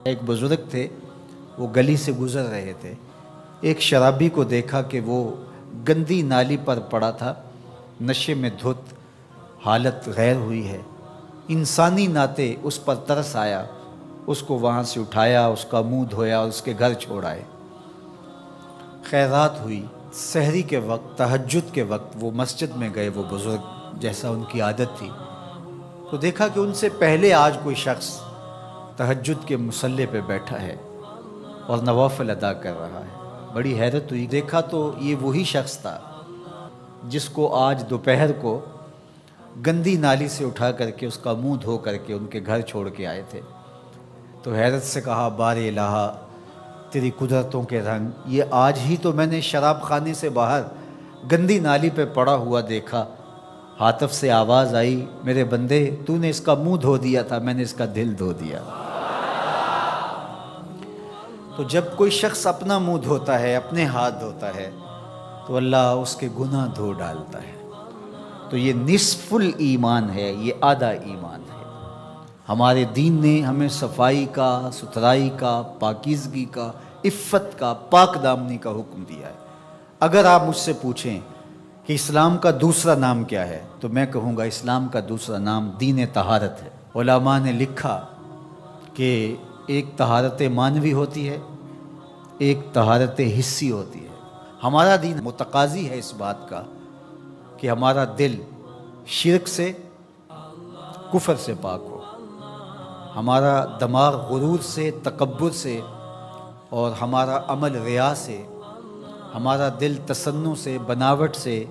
ایک بزرگ تھے، وہ گلی سے گزر رہے تھے۔ ایک شرابی کو دیکھا کہ وہ گندی نالی پر پڑا تھا، نشے میں دھت، حالت غیر ہوئی ہے۔ انسانی ناطے اس پر ترس آیا، اس کو وہاں سے اٹھایا، اس کا منہ دھویا اور اس کے گھر چھوڑ آئے۔ خیرات ہوئی، سحری کے وقت، تہجد کے وقت وہ مسجد میں گئے، وہ بزرگ جیسا ان کی عادت تھی، تو دیکھا کہ ان سے پہلے آج کوئی شخص تہجد کے مصلی پہ بیٹھا ہے اور نوافل ادا کر رہا ہے۔ بڑی حیرت ہوئی، دیکھا تو یہ وہی شخص تھا جس کو آج دوپہر کو گندی نالی سے اٹھا کر کے اس کا منہ دھو کر کے ان کے گھر چھوڑ کے آئے تھے۔ تو حیرت سے کہا، بار الہ، تیری قدرتوں کے رنگ، یہ آج ہی تو میں نے شراب خانے سے باہر گندی نالی پہ پڑا ہوا دیکھا۔ ہاتف سے آواز آئی، میرے بندے، تو نے اس کا منہ دھو دیا تھا، میں نے اس کا دل دھو دیا۔ تو جب کوئی شخص اپنا منہ دھوتا ہے، اپنے ہاتھ دھوتا ہے، تو اللہ اس کے گناہ دھو ڈالتا ہے۔ تو یہ نصف الایمان ہے، یہ آدھا ایمان ہے۔ ہمارے دین نے ہمیں صفائی کا، ستھرائی کا، پاکیزگی کا، عفت کا، پاک دامنی کا حکم دیا ہے۔ اگر آپ مجھ سے پوچھیں کہ اسلام کا دوسرا نام کیا ہے، تو میں کہوں گا اسلام کا دوسرا نام دین طہارت ہے۔ علماء نے لکھا کہ ایک طہارت معنوی ہوتی ہے، ایک طہارت حسی ہوتی ہے۔ ہمارا دین متقاضی ہے اس بات کا کہ ہمارا دل شرک سے، کفر سے پاک ہو، ہمارا دماغ غرور سے، تکبر سے، اور ہمارا عمل ریا سے، ہمارا دل تصنع سے، بناوٹ سے،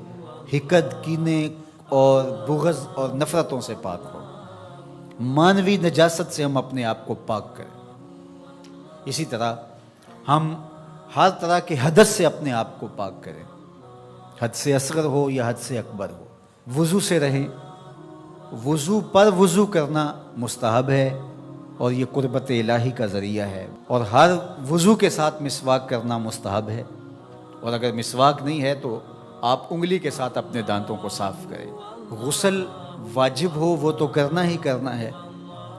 حقد، کینے اور بغض اور نفرتوں سے پاک ہو۔ مانوی نجاست سے ہم اپنے آپ کو پاک کریں۔ اسی طرح ہم ہر طرح کے حدث سے اپنے آپ کو پاک کریں، حد سے اصغر ہو یا حد سے اکبر ہو۔ وضو سے رہیں، وضو پر وضو کرنا مستحب ہے اور یہ قربت الہی کا ذریعہ ہے، اور ہر وضو کے ساتھ مسواک کرنا مستحب ہے، اور اگر مسواک نہیں ہے تو آپ انگلی کے ساتھ اپنے دانتوں کو صاف کریں۔ غسل واجب ہو وہ تو کرنا ہی کرنا ہے،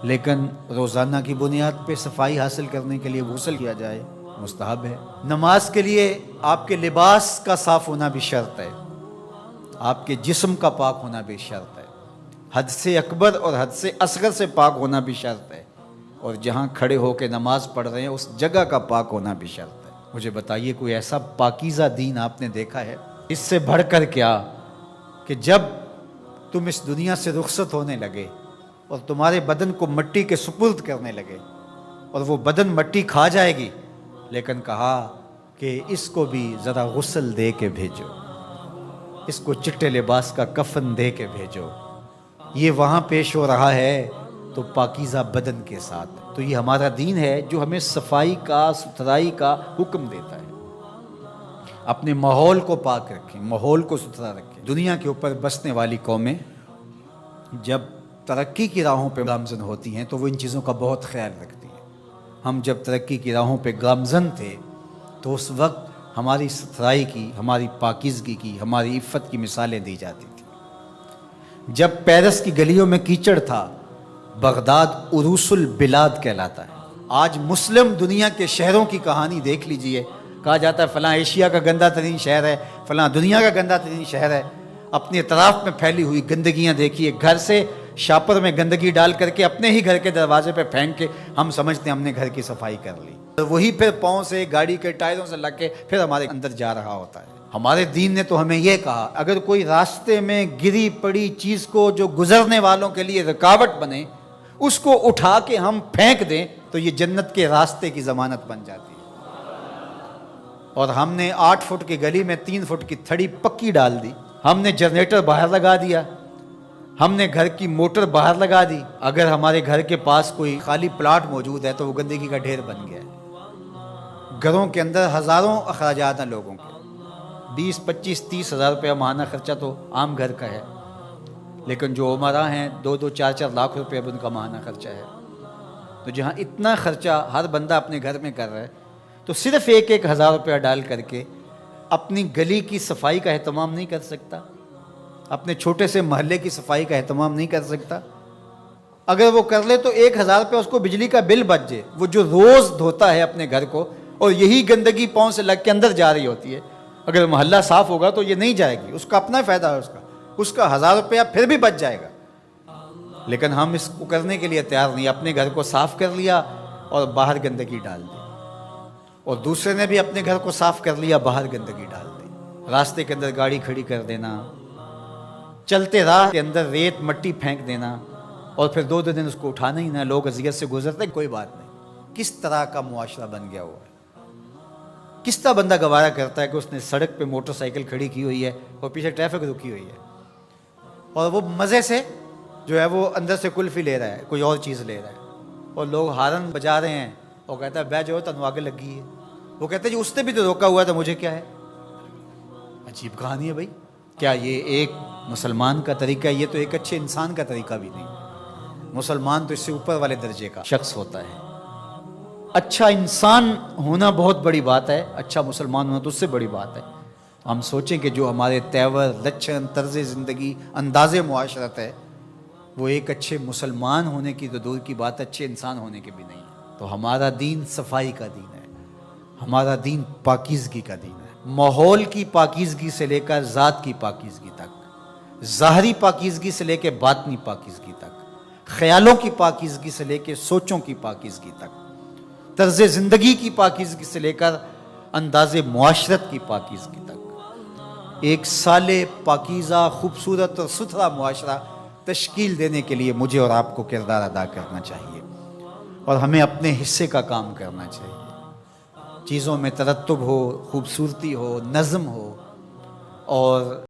لیکن روزانہ کی بنیاد پہ صفائی حاصل کرنے کے لیے غسل کیا جائے، مستحب ہے۔ نماز کے لیے آپ کے لباس کا صاف ہونا بھی شرط ہے، آپ کے جسم کا پاک ہونا بھی شرط ہے، حد سے اکبر اور حد سے اصغر سے پاک ہونا بھی شرط ہے، اور جہاں کھڑے ہو کے نماز پڑھ رہے ہیں اس جگہ کا پاک ہونا بھی شرط ہے۔ مجھے بتائیے کوئی ایسا پاکیزہ دین آپ نے دیکھا ہے؟ اس سے بڑھ کر کیا کہ جب تم اس دنیا سے رخصت ہونے لگے اور تمہارے بدن کو مٹی کے سپرد کرنے لگے، اور وہ بدن مٹی کھا جائے گی، لیکن کہا کہ اس کو بھی ذرا غسل دے کے بھیجو، اس کو چٹے لباس کا کفن دے کے بھیجو۔ یہ وہاں پیش ہو رہا ہے تو پاکیزہ بدن کے ساتھ۔ تو یہ ہمارا دین ہے جو ہمیں صفائی کا، ستھرائی کا حکم دیتا ہے۔ اپنے ماحول کو پاک رکھیں، ماحول کو ستھرا رکھیں۔ دنیا کے اوپر بسنے والی قومیں جب ترقی کی راہوں پہ گامزن ہوتی ہیں تو وہ ان چیزوں کا بہت خیال رکھتی ہیں۔ ہم جب ترقی کی راہوں پہ گامزن تھے تو اس وقت ہماری ستھرائی کی، ہماری پاکیزگی کی، ہماری عفت کی مثالیں دی جاتی تھیں۔ جب پیرس کی گلیوں میں کیچڑ تھا، بغداد عروس البلاد کہلاتا ہے۔ آج مسلم دنیا کے شہروں کی کہانی دیکھ لیجئے، کہا جاتا ہے فلاں ایشیا کا گندہ ترین شہر ہے، فلاں دنیا کا گندہ ترین شہر ہے۔ اپنے اطراف میں پھیلی ہوئی گندگیاں دیکھیے، گھر سے شاپر میں گندگی ڈال کر کے اپنے ہی گھر کے دروازے پہ پھینک کے ہم سمجھتے ہیں ہم نے گھر کی صفائی کر لی، وہی پھر پاؤں سے، گاڑی کے ٹائروں سے لگ کے پھر ہمارے اندر جا رہا ہوتا ہے۔ ہمارے دین نے تو ہمیں یہ کہا، اگر کوئی راستے میں گری پڑی چیز کو جو گزرنے والوں کے لیے رکاوٹ بنے، اس کو اٹھا کے ہم پھینک دیں تو یہ جنت کے راستے کی ضمانت بن جاتی ہے۔ اور ہم نے 8 فٹ کی گلی میں 3 فٹ کی تھڑی پکی ڈال دی، ہم نے جنریٹر باہر لگا دیا، ہم نے گھر کی موٹر باہر لگا دی۔ اگر ہمارے گھر کے پاس کوئی خالی پلاٹ موجود ہے تو وہ گندگی کا ڈھیر بن گیا ہے۔ گھروں کے اندر ہزاروں اخراجات ہیں لوگوں کے، 20، 25، 30 ہزار روپیہ ماہانہ خرچہ تو عام گھر کا ہے، لیکن جو عمرہ ہیں 2، 4 لاکھ روپے اب ان کا ماہانہ خرچہ ہے۔ تو جہاں اتنا خرچہ ہر بندہ اپنے گھر میں کر رہا ہے، تو صرف 1 ہزار روپیہ ڈال کر کے اپنی گلی کی صفائی کا اہتمام نہیں کر سکتا، اپنے چھوٹے سے محلے کی صفائی کا اہتمام نہیں کر سکتا؟ اگر وہ کر لے تو 1,000 روپے اس کو بجلی کا بل بچ جائے. وہ جو روز دھوتا ہے اپنے گھر کو اور یہی گندگی پاؤں سے لگ کے اندر جا رہی ہوتی ہے, اگر محلہ صاف ہوگا تو یہ نہیں جائے گی, اس کا اپنا فائدہ ہے, اس کا 1,000 روپیہ پھر بھی بچ جائے گا. لیکن ہم اس کو کرنے کے لیے تیار نہیں. اپنے گھر کو صاف کر لیا اور باہر گندگی ڈال دی, اور دوسرے نے بھی اپنے گھر کو صاف کر لیا, باہر گندگی ڈال دی. راستے کے اندر گاڑی کھڑی کر دینا, چلتے راہ کے اندر ریت مٹی پھینک دینا, اور پھر 2 دن اس کو اٹھانا ہی نہ, لوگ اذیت سے گزرتے, کوئی بات نہیں. کس طرح کا معاشرہ بن گیا ہوا ہے. کس طرح بندہ گوارا کرتا ہے کہ اس نے سڑک پہ موٹر سائیکل کھڑی کی ہوئی ہے اور پیچھے ٹریفک رکی ہوئی ہے, اور وہ مزے سے جو ہے وہ اندر سے کلفی لے رہا ہے, کوئی اور چیز لے رہا ہے, اور لوگ ہارن بجا رہے ہیں, اور کہتا ہے بہ جو تنو آگے لگی ہے. وہ کہتے ہیں جی اس نے بھی تو روکا ہوا تھا, مجھے کیا ہے. عجیب کہانی ہے بھائی. کیا یہ ایک مسلمان کا طریقہ ہے؟ یہ تو ایک اچھے انسان کا طریقہ بھی نہیں. مسلمان تو اس سے اوپر والے درجے کا شخص ہوتا ہے. اچھا انسان ہونا بہت بڑی بات ہے, اچھا مسلمان ہونا تو اس سے بڑی بات ہے. ہم سوچیں کہ جو ہمارے تیور, لچھن, طرز زندگی, انداز معاشرت ہے, وہ ایک اچھے مسلمان ہونے کی تو دور کی بات, اچھے انسان ہونے کی بھی نہیں. تو ہمارا دین صفائی کا دین ہے, ہمارا دین پاکیزگی کا دین ہے. ماحول کی پاکیزگی سے لے کر ذات کی پاکیزگی تک, ظاہری پاکیزگی سے لے کے باطنی پاکیزگی تک, خیالوں کی پاکیزگی سے لے کے سوچوں کی پاکیزگی تک, طرز زندگی کی پاکیزگی سے لے کر انداز معاشرت کی پاکیزگی تک, ایک صالح, پاکیزہ, خوبصورت اور ستھرا معاشرہ تشکیل دینے کے لیے مجھے اور آپ کو کردار ادا کرنا چاہیے, اور ہمیں اپنے حصے کا کام کرنا چاہیے. چیزوں میں ترتب ہو, خوبصورتی ہو, نظم ہو, اور